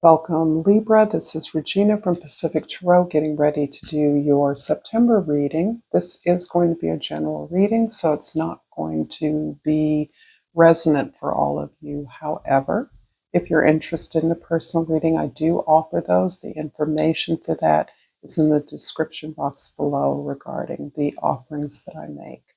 Welcome, Libra. This is Regina from Pacific Tarot getting ready to do your September reading. This is going to be a general reading, so it's not going to be resonant for all of you. However, if you're interested in a personal reading, I do offer those. The information for that is in the description box below regarding the offerings that I make.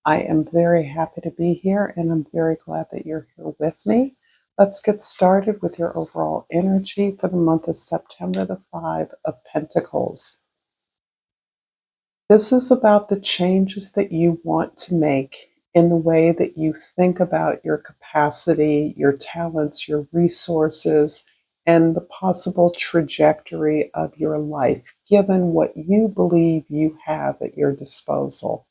I am very happy to be here, and I'm very glad that you're here with me. Let's get started with your overall energy for the month of September, the Five of Pentacles. This is about the changes that you want to make in the way that you think about your capacity, your talents, your resources, and the possible trajectory of your life, given what you believe you have at your disposal.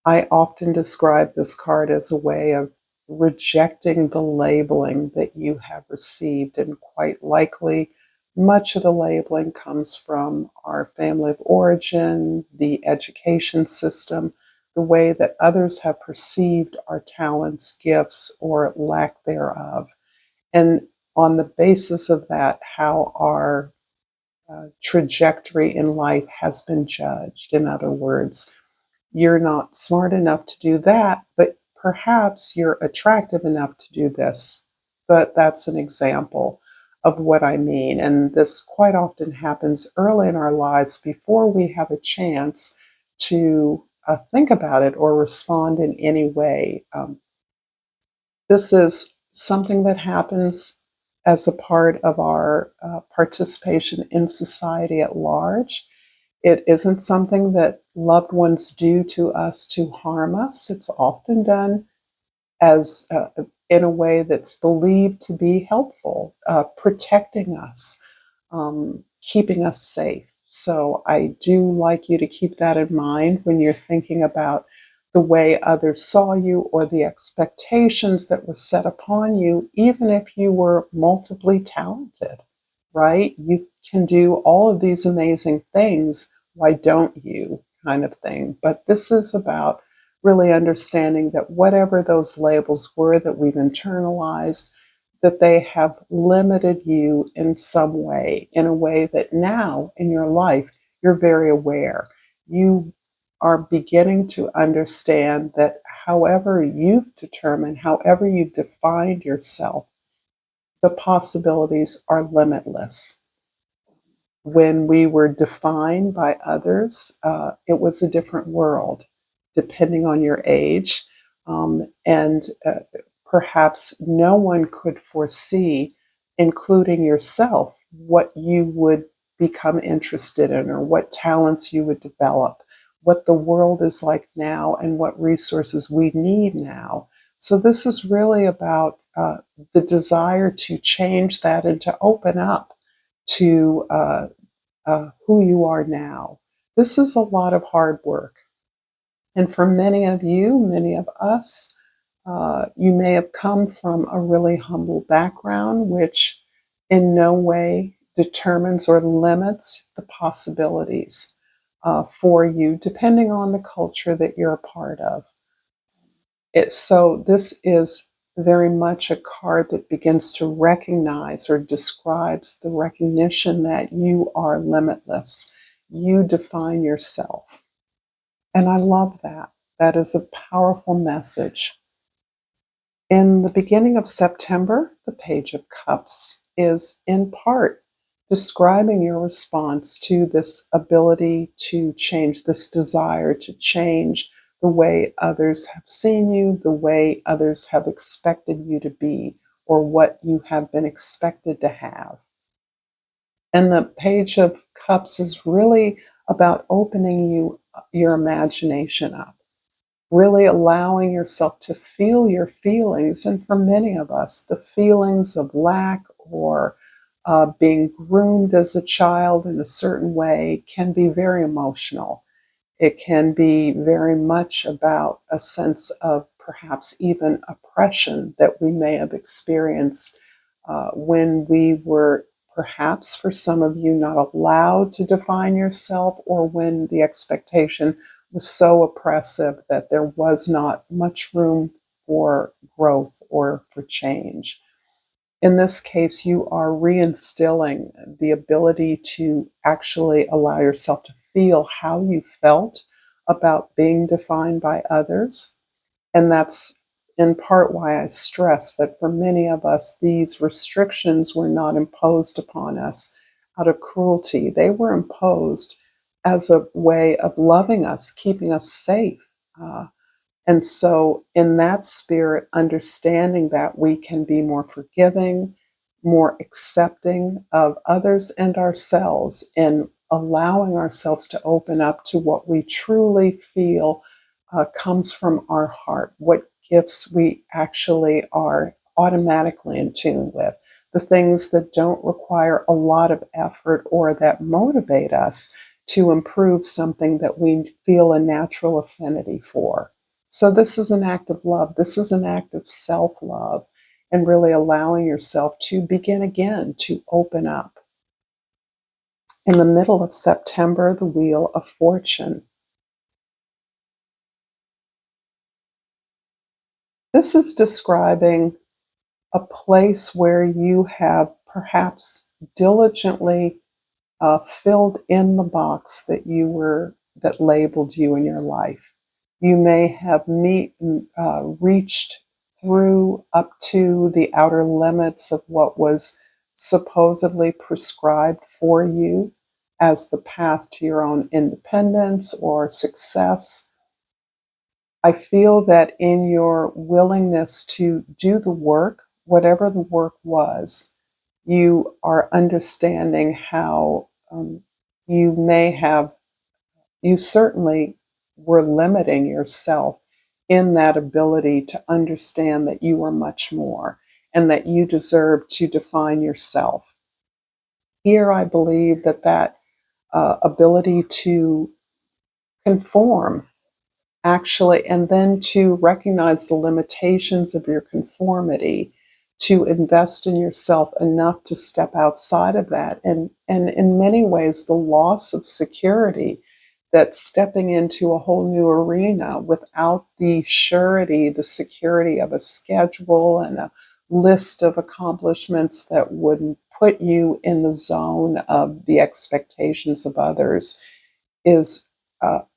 I often describe this card as a way of rejecting the labeling that you have received, and quite likely, much of the labeling comes from our family of origin, the education system, the way that others have perceived our talents, gifts, or lack thereof. And on the basis of that, how our trajectory in life has been judged. In other words, you're not smart enough to do that, but perhaps you're attractive enough to do this. But that's an example of what I mean. And this quite often happens early in our lives before we have a chance to think about it or respond in any way. This is something that happens as a part of our participation in society at large. It isn't something that loved ones do to us to harm us. It's often done as in a way that's believed to be helpful, protecting us, keeping us safe. So I do like you to keep that in mind when you're thinking about the way others saw you or the expectations that were set upon you, even if you were multiply talented, right? You can do all of these amazing things. Why don't you? Kind of thing. But this is about really understanding that whatever those labels were that we've internalized, that they have limited you in some way, in a way that now in your life, you're very aware. You are beginning to understand that however you've determined, however you've defined yourself, the possibilities are limitless. When we were defined by others, it was a different world, depending on your age. And perhaps no one could foresee, including yourself, what you would become interested in or what talents you would develop, what the world is like now, and what resources we need now. So this is really about the desire to change that and to open up to who you are now. This is a lot of hard work. And for many of you, many of us, you may have come from a really humble background, which in no way determines or limits the possibilities for you, depending on the culture that you're a part of. So this is very much a card that begins to recognize or describes the recognition that you are limitless. You define yourself. And I love that. That is a powerful message. In the beginning of September, the Page of Cups is in part describing your response to this ability to change, this desire to change the way others have seen you, the way others have expected you to be, or what you have been expected to have. And the Page of Cups is really about opening your imagination up, really allowing yourself to feel your feelings. And for many of us, the feelings of lack or being groomed as a child in a certain way can be very emotional. It can be very much about a sense of perhaps even oppression that we may have experienced when we were perhaps for some of you not allowed to define yourself, or when the expectation was so oppressive that there was not much room for growth or for change. In this case, you are reinstilling the ability to actually allow yourself to feel how you felt about being defined by others. And that's in part why I stress that for many of us, these restrictions were not imposed upon us out of cruelty. They were imposed as a way of loving us, keeping us safe. And so, in that spirit, understanding that we can be more forgiving, more accepting of others and ourselves, and allowing ourselves to open up to what we truly feel comes from our heart, what gifts we actually are automatically in tune with, the things that don't require a lot of effort or that motivate us to improve something that we feel a natural affinity for. So this is an act of love. This is an act of self-love and really allowing yourself to begin again, to open up. In the middle of September, the Wheel of Fortune. This is describing a place where you have perhaps diligently filled in the box that labeled you in your life. You may have reached through up to the outer limits of what was supposedly prescribed for you as the path to your own independence or success. I feel that in your willingness to do the work, whatever the work was, you are understanding how you may have, you certainly were limiting yourself in that ability to understand that you are much more and that you deserve to define yourself. Here, I believe that ability to conform actually, and then to recognize the limitations of your conformity, to invest in yourself enough to step outside of that. And in many ways, the loss of security that stepping into a whole new arena without the surety, the security of a schedule and a list of accomplishments that would put you in the zone of the expectations of others is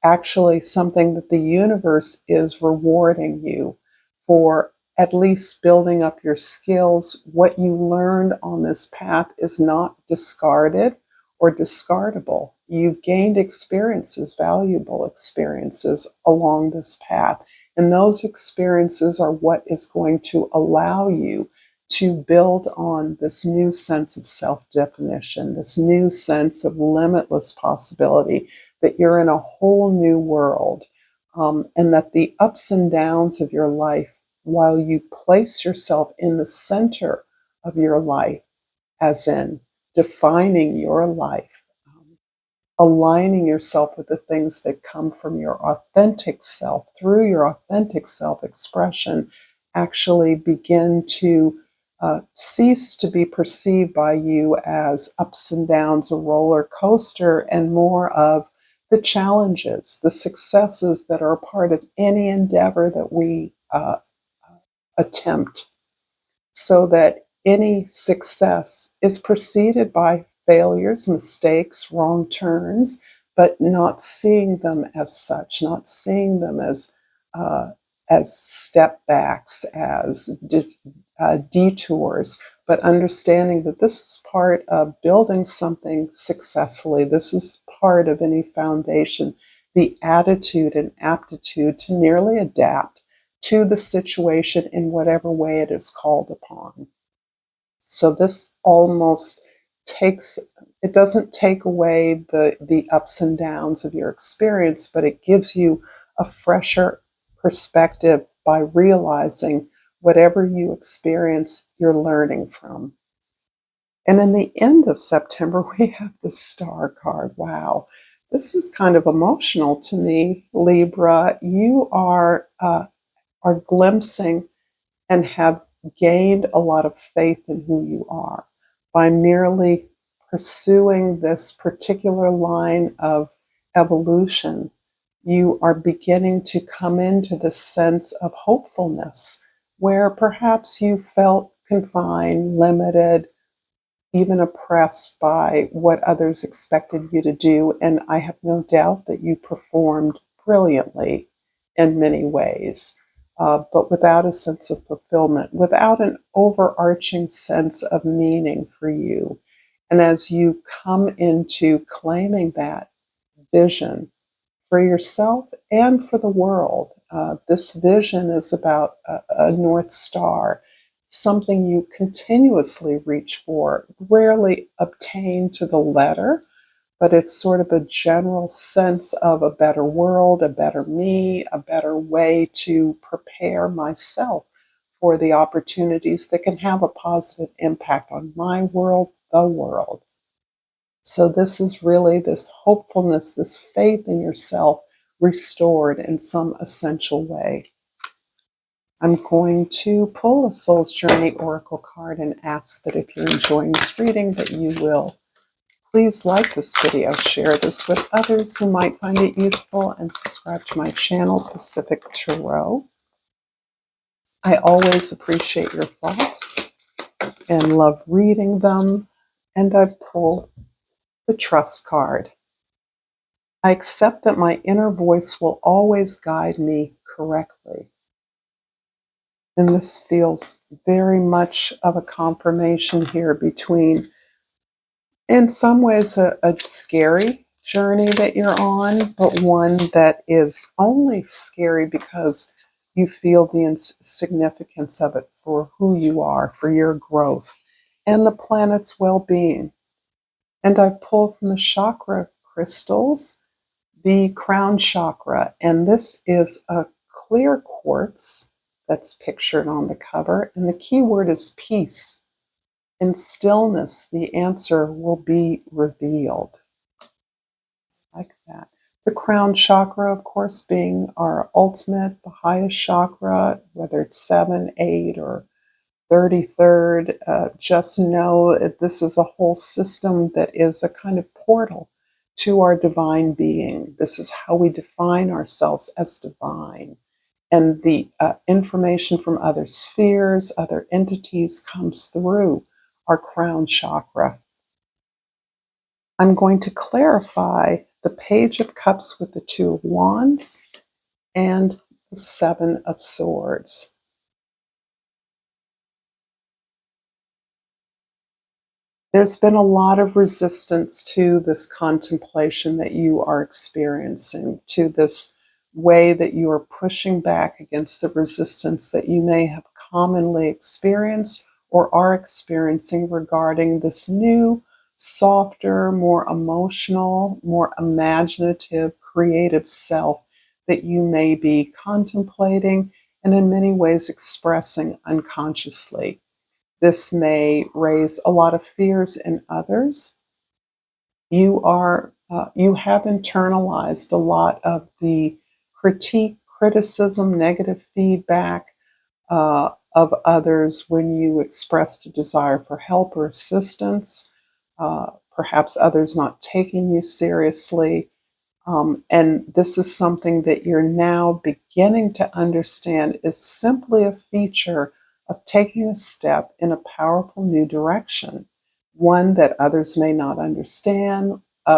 actually something that the universe is rewarding you for, at least building up your skills. What you learned on this path is not discarded or discardable. You've gained experiences, valuable experiences along this path. And those experiences are what is going to allow you to build on this new sense of self-definition, this new sense of limitless possibility, that you're in a whole new world, and that the ups and downs of your life, while you place yourself in the center of your life, as in defining your life, aligning yourself with the things that come from your authentic self, through your authentic self expression, actually begin to cease to be perceived by you as ups and downs, a roller coaster, and more of the challenges, the successes that are a part of any endeavor that we attempt, so that any success is preceded by failures, mistakes, wrong turns, but not seeing them as such, not seeing them uh, as step backs, as detours, but understanding that this is part of building something successfully. This is part of any foundation, the attitude and aptitude to merely adapt to the situation in whatever way it is called upon. So this almost takes, it doesn't take away the ups and downs of your experience, but it gives you a fresher perspective by realizing whatever you experience, you're learning from. And in the end of September, we have the Star card. Wow. This is kind of emotional to me, Libra. You are glimpsing and have gained a lot of faith in who you are by merely pursuing this particular line of evolution. You are beginning to come into this sense of hopefulness where perhaps you felt confined, limited, even oppressed by what others expected you to do. And I have no doubt that you performed brilliantly in many ways, but without a sense of fulfillment, without an overarching sense of meaning for you. And as you come into claiming that vision for yourself and for the world, this vision is about a North Star, something you continuously reach for, rarely obtain to the letter, but it's sort of a general sense of a better world, a better me, a better way to prepare myself for the opportunities that can have a positive impact on my world, the world. So this is really this hopefulness, this faith in yourself restored in some essential way. I'm going to pull a Soul's Journey Oracle card and ask that if you're enjoying this reading, that you will please like this video, share this with others who might find it useful, and subscribe to my channel, Pacific Tarot. I always appreciate your thoughts and love reading them. And I pull the Trust card. I accept that my inner voice will always guide me correctly. And this feels very much of a confirmation here between, in some ways, a scary journey that you're on, but one that is only scary because you feel the significance of it for who you are, for your growth, and the planet's well-being. And I pull from the chakra crystals the crown chakra, and this is a clear quartz that's pictured on the cover, and the key word is peace. In stillness, the answer will be revealed. Like that. The crown chakra, of course, being our ultimate, the highest chakra, whether it's 7, 8, or 33rd, just know that this is a whole system that is a kind of portal to our divine being. This is how we define ourselves as divine. And the information from other spheres, other entities comes through our crown chakra. I'm going to clarify the Page of Cups with the Two of Wands and the Seven of Swords. There's been a lot of resistance to this contemplation that you are experiencing, to this way that you are pushing back against the resistance that you may have commonly experienced or are experiencing regarding this new, softer, more emotional, more imaginative, creative self that you may be contemplating and in many ways expressing unconsciously. This may raise a lot of fears in others. You have internalized a lot of the critique, criticism, negative feedback of others when you expressed a desire for help or assistance. Perhaps others not taking you seriously. And this is something that you're now beginning to understand is simply a feature of taking a step in a powerful new direction, one that others may not understand,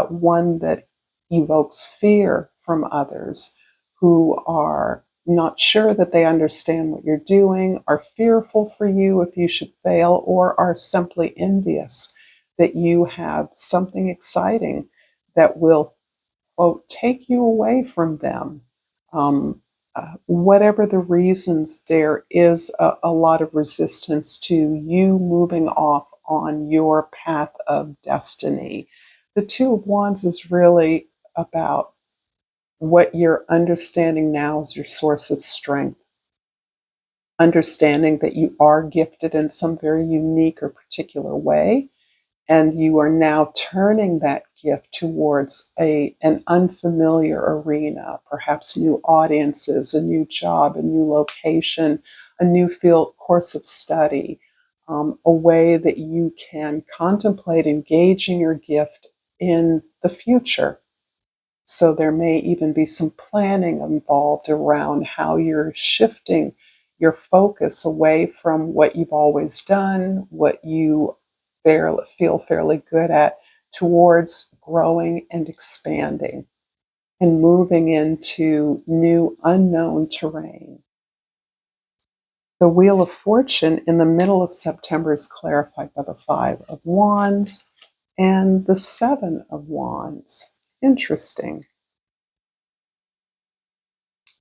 one that evokes fear from others who are not sure that they understand what you're doing, are fearful for you if you should fail, or are simply envious that you have something exciting that will take you away from them. Whatever the reasons, there is a lot of resistance to you moving off on your path of destiny. The Two of Wands is really about what you're understanding now as your source of strength. Understanding that you are gifted in some very unique or particular way, and you are now turning that gift towards an unfamiliar arena, perhaps new audiences, a new job, a new location, a new field course of study, a way that you can contemplate engaging your gift in the future. So there may even be some planning involved around how you're shifting your focus away from what you've always done, what you feel fairly good at, towards growing and expanding and moving into new unknown terrain. The Wheel of Fortune in the middle of September is clarified by the Five of Wands and the Seven of Wands. Interesting.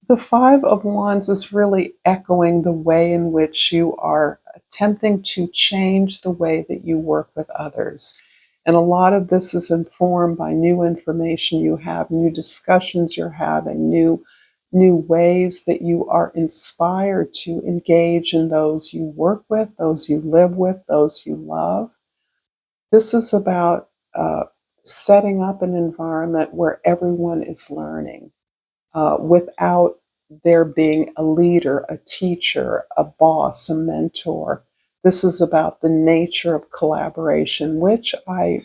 The Five of Wands is really echoing the way in which you are attempting to change the way that you work with others. And a lot of this is informed by new information you have, new discussions you're having, new ways that you are inspired to engage in those you work with, those you live with, those you love. This is about setting up an environment where everyone is learning without there being a leader, a teacher, a boss, a mentor. This is about the nature of collaboration, which I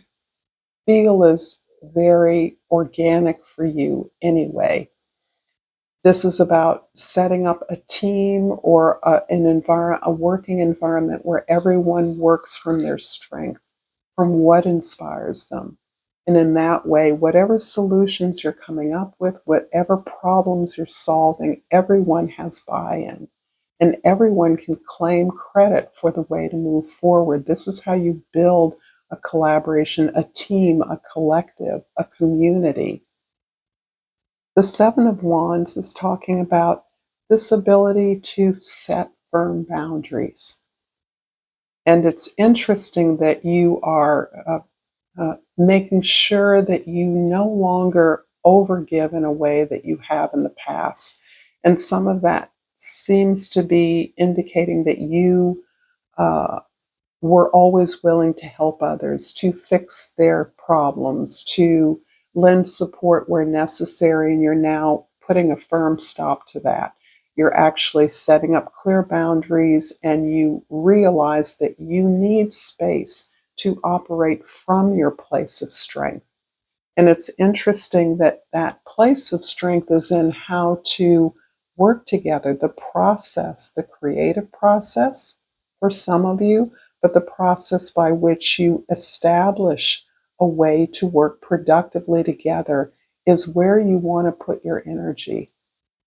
feel is very organic for you anyway. This is about setting up a team or a working environment where everyone works from their strength, from what inspires them. And in that way, whatever solutions you're coming up with, whatever problems you're solving, everyone has buy-in and everyone can claim credit for the way to move forward. This is how you build a collaboration, a team, a collective, a community. The Seven of Wands is talking about this ability to set firm boundaries. And it's interesting that you are making sure that you no longer overgive in a way that you have in the past. And some of that seems to be indicating that you uh, were always willing to help others, to fix their problems, to lend support where necessary, and you're now putting a firm stop to that. You're actually setting up clear boundaries, and you realize that you need space to operate from your place of strength. And it's interesting that that place of strength is in how to work together, the process, the creative process for some of you, but the process by which you establish a way to work productively together is where you want to put your energy.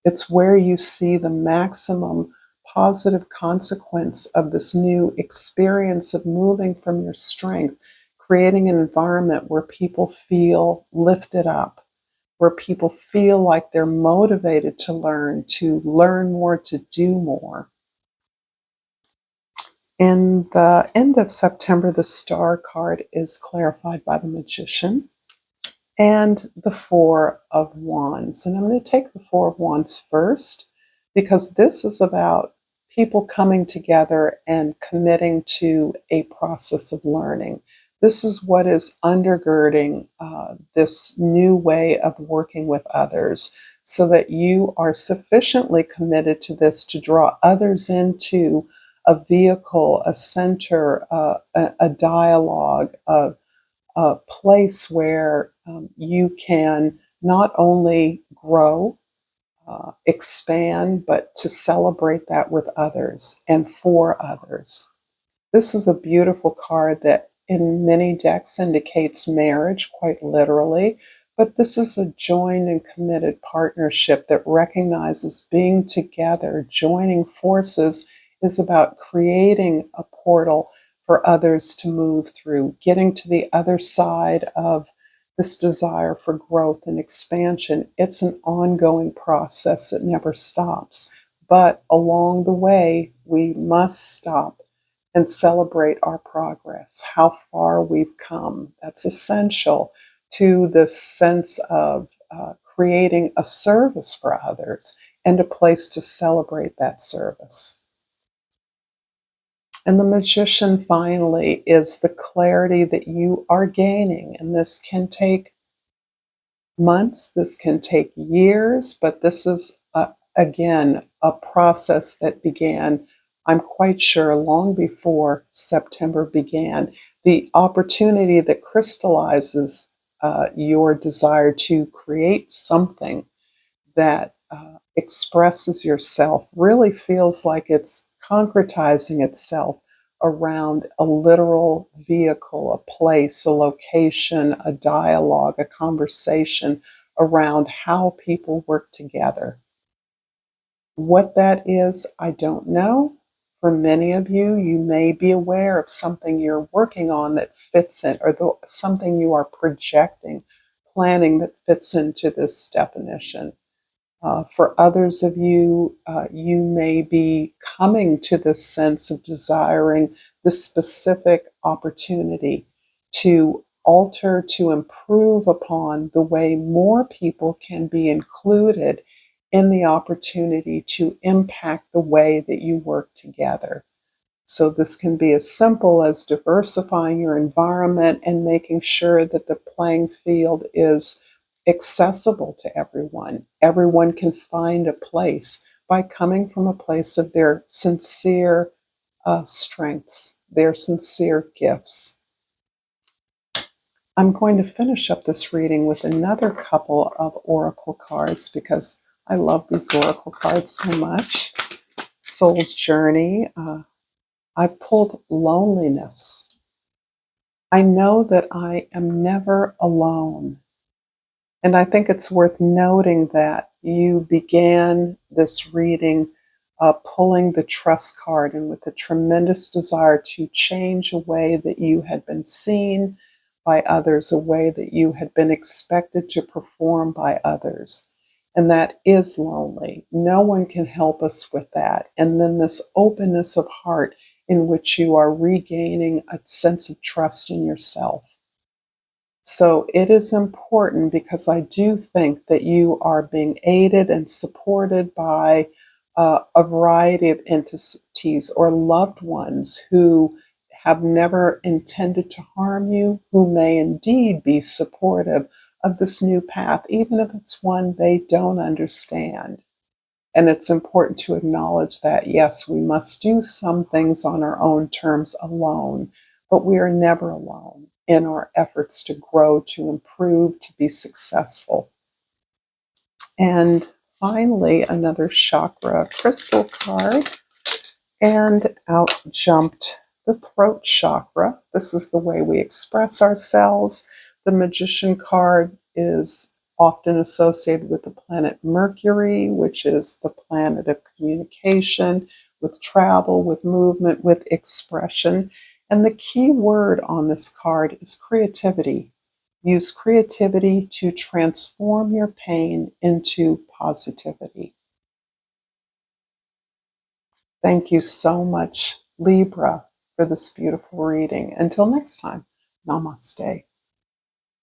It's where you see the maximum positive consequence of this new experience of moving from your strength, creating an environment where people feel lifted up, where people feel like they're motivated to learn more, to do more. In the end of September, the Star card is clarified by the Magician and the Four of Wands. And I'm going to take the Four of Wands first because this is about people coming together and committing to a process of learning. This is what is undergirding this new way of working with others so that you are sufficiently committed to this to draw others into a vehicle, a center, a dialogue, a place where you can not only grow, expand, but to celebrate that with others and for others. This is a beautiful card that in many decks indicates marriage, quite literally, but this is a joined and committed partnership that recognizes being together, joining forces is about creating a portal for others to move through, getting to the other side of this desire for growth and expansion. It's an ongoing process that never stops. But along the way, we must stop and celebrate our progress, how far we've come. That's essential to this sense of creating a service for others and a place to celebrate that service. And the Magician finally is the clarity that you are gaining. And this can take months, this can take years, but this is, again, a process that began, I'm quite sure, long before September began. The opportunity that crystallizes your desire to create something that expresses yourself really feels like it's concretizing itself around a literal vehicle, a place, a location, a dialogue, a conversation around how people work together. What that is, I don't know. For many of you, you may be aware of something you're working on that fits in, or something you are projecting, planning that fits into this definition. For others of you, you may be coming to this sense of desiring this specific opportunity to alter, to improve upon the way more people can be included in the opportunity to impact the way that you work together. So this can be as simple as diversifying your environment and making sure that the playing field is accessible to everyone. Everyone can find a place by coming from a place of their sincere strengths, their sincere gifts. I'm going to finish up this reading with another couple of oracle cards because I love these oracle cards so much. Soul's Journey. I pulled loneliness. I know that I am never alone. And I think it's worth noting that you began this reading pulling the trust card and with a tremendous desire to change a way that you had been seen by others, a way that you had been expected to perform by others. And that is lonely. No one can help us with that. And then this openness of heart in which you are regaining a sense of trust in yourself. So it is important because I do think that you are being aided and supported by a variety of entities or loved ones who have never intended to harm you, who may indeed be supportive of this new path, even if it's one they don't understand. And it's important to acknowledge that, yes, we must do some things on our own terms alone, but we are never alone in our efforts to grow, to improve, to be successful. And finally, another chakra crystal card. And out jumped the throat chakra. This is the way we express ourselves. The Magician card is often associated with the planet Mercury, which is the planet of communication, with travel, with movement, with expression. And the key word on this card is creativity. Use creativity to transform your pain into positivity. Thank you so much, Libra, for this beautiful reading. Until next time, namaste.